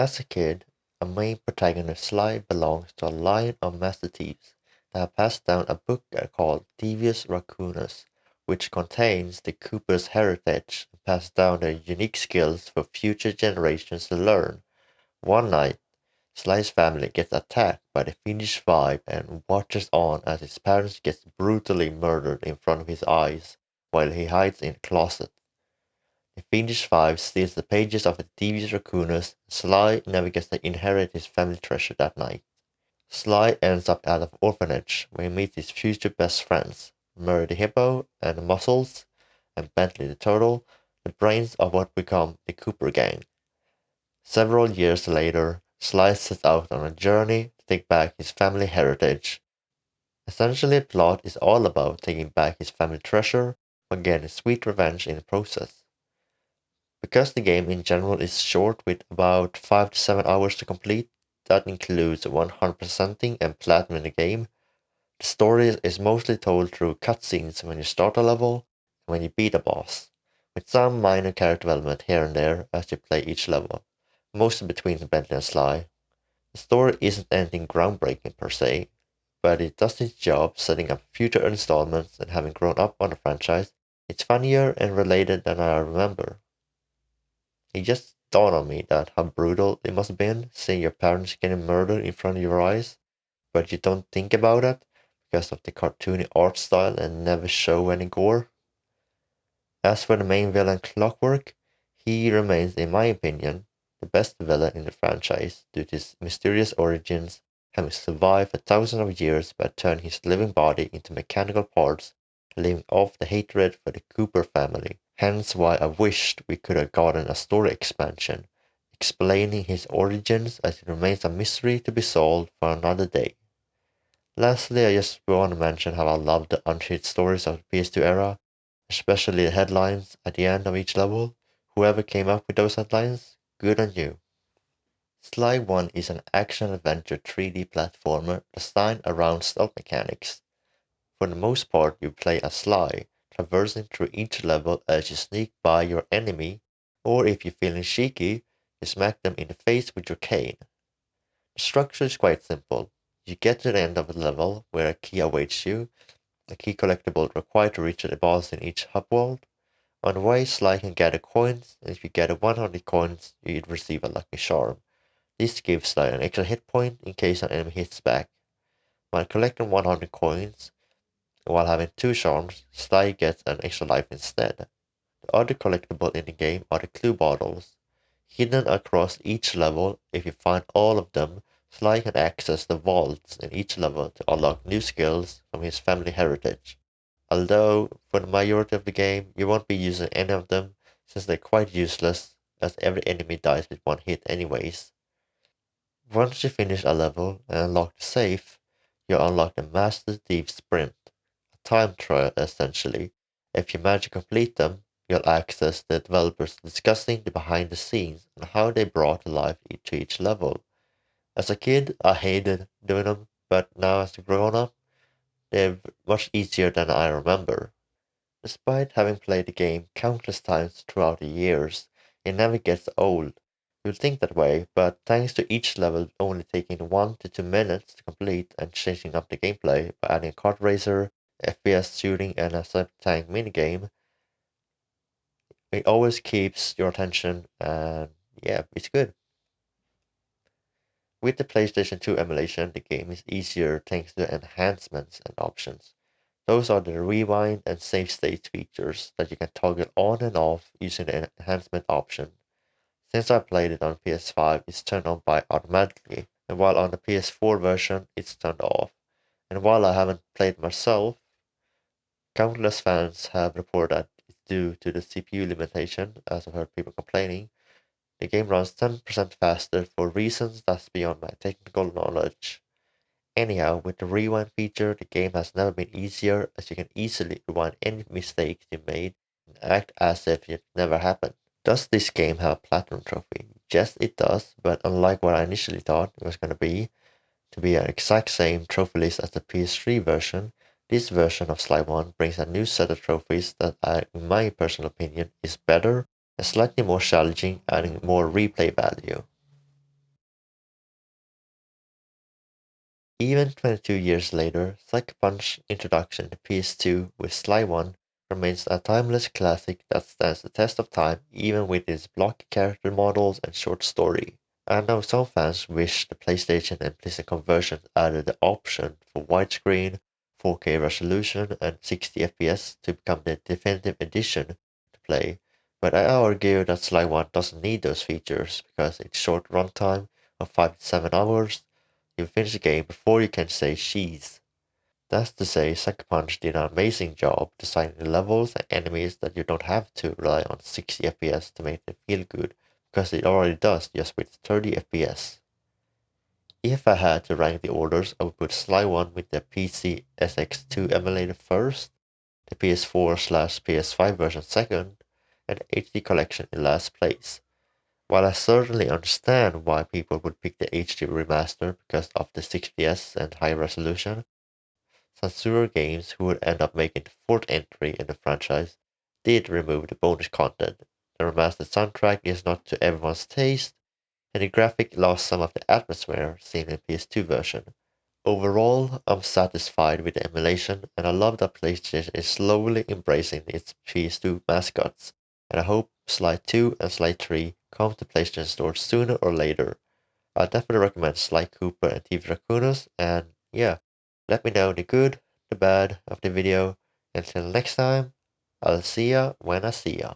As a kid, a main protagonist Sly belongs to a line of master thieves that have passed down a book called Devious Raccoonus, which contains the Cooper's heritage and passes down their unique skills for future generations to learn. One night, Sly's family gets attacked by the Fiendish Five and watches on as his parents get brutally murdered in front of his eyes while he hides in a closet. The Fiendish Five steals the pages of the devious Raccoonus, and Sly never gets to inherit his family treasure that night. Sly ends up at an orphanage where he meets his future best friends, Murray the Hippo and the Muscles, and Bentley the Turtle, the brains of what become the Cooper Gang. Several years later, Sly sets out on a journey to take back his family heritage. Essentially, the plot is all about taking back his family treasure but getting sweet revenge in the process. Because the game in general is short with about 5 to 7 hours to complete, that includes 100%ing and platinum the game, the story is mostly told through cutscenes when you start a level and when you beat a boss, with some minor character development here and there as you play each level, mostly between Bentley and Sly. The story isn't anything groundbreaking per se, but it does its job setting up future installments, and having grown up on the franchise, it's funnier and related than I remember. It just dawned on me that how brutal it must have been seeing your parents getting murdered in front of your eyes, but you don't think about it because of the cartoony art style and never show any gore. As for the main villain Clockwork, he remains, in my opinion, the best villain in the franchise due to his mysterious origins, having survived for thousands of years by turning his living body into mechanical parts, living off the hatred for the Cooper family. Hence why I wished we could have gotten a story expansion, explaining his origins, as it remains a mystery to be solved for another day. Lastly, I just want to mention how I love the untold stories of the PS2 era, especially the headlines at the end of each level. Whoever came up with those headlines, good on you. Sly 1 is an action-adventure 3D platformer designed around stealth mechanics. For the most part, you play as Sly, traversing through each level as you sneak by your enemy, or if you're feeling cheeky, you smack them in the face with your cane. The structure is quite simple. You get to the end of a level where a key awaits you, a key collectible required to reach the boss in each hub world. On the way, Sly can gather coins, and if you gather 100 coins, you receive a lucky charm. This gives Sly an extra hit point in case an enemy hits back. While collecting 100 coins, while having two charms, Sly gets an extra life instead. The other collectible in the game are the clue bottles. Hidden across each level, if you find all of them, Sly can access the vaults in each level to unlock new skills from his family heritage. Although, for the majority of the game, you won't be using any of them since they're quite useless, as every enemy dies with one hit anyways. Once you finish a level and unlock the safe, you unlock the Master Thief Sprint, a time trial essentially. If you manage to complete them, you'll access the developers discussing the behind the scenes and how they brought to life to each level. As a kid, I hated doing them, but now as a grown up, they're much easier than I remember. Despite having played the game countless times throughout the years, it never gets old. You'd think that way, but thanks to each level only taking 1 to 2 minutes to complete and changing up the gameplay by adding a kart racer, FPS shooting, and a septic tank minigame, it always keeps your attention, and yeah, it's good. With the PlayStation 2 emulation, the game is easier thanks to enhancements and options. Those are the rewind and save state features that you can toggle on and off using the enhancement option. Since I played it on PS5, it's turned on by automatically, and while on the PS4 version, it's turned off. And while I haven't played myself, countless fans have reported that it's due to the CPU limitation, as I've heard people complaining. The game runs 10% faster for reasons that's beyond my technical knowledge. Anyhow, with the rewind feature, the game has never been easier, as you can easily rewind any mistakes you made and act as if it never happened. Does this game have a platinum trophy? Yes, it does, but unlike what I initially thought it was going to be an exact same trophy list as the PS3 version, this version of Sly 1 brings a new set of trophies that, in my personal opinion, is better and slightly more challenging, adding more replay value. Even 22 years later, Sucker Punch introduction to PS2 with Sly 1 remains a timeless classic that stands the test of time even with its blocky character models and short story. I know some fans wish the PlayStation and PlayStation conversions added the option for widescreen, 4K resolution, and 60 FPS to become the definitive edition to play, but I argue that Sly 1 doesn't need those features because its short runtime of 5 to 7 hours, you finish the game before you can say cheese. That's to say, Sucker Punch did an amazing job designing the levels and enemies that you don't have to rely on 60 FPS to make them feel good, because it already does just with 30 FPS. If I had to rank the orders, I would put Sly 1 with the PC SX2 emulator first, the PS4/PS5 version second, and the HD collection in last place. While I certainly understand why people would pick the HD remaster because of the 6PS and high resolution, Censura Games, who would end up making the fourth entry in the franchise, did remove the bonus content. The remastered soundtrack is not to everyone's taste, and the graphic lost some of the atmosphere seen in PS2 version. Overall, I'm satisfied with the emulation, and I love that PlayStation is slowly embracing its PS2 mascots, and I hope Sly 2 and Sly 3 come to PlayStation stores sooner or later. I definitely recommend Sly Cooper and TV Raccoonus, and yeah, let me know the good, the bad of the video. Until next time, I'll see ya when I see ya.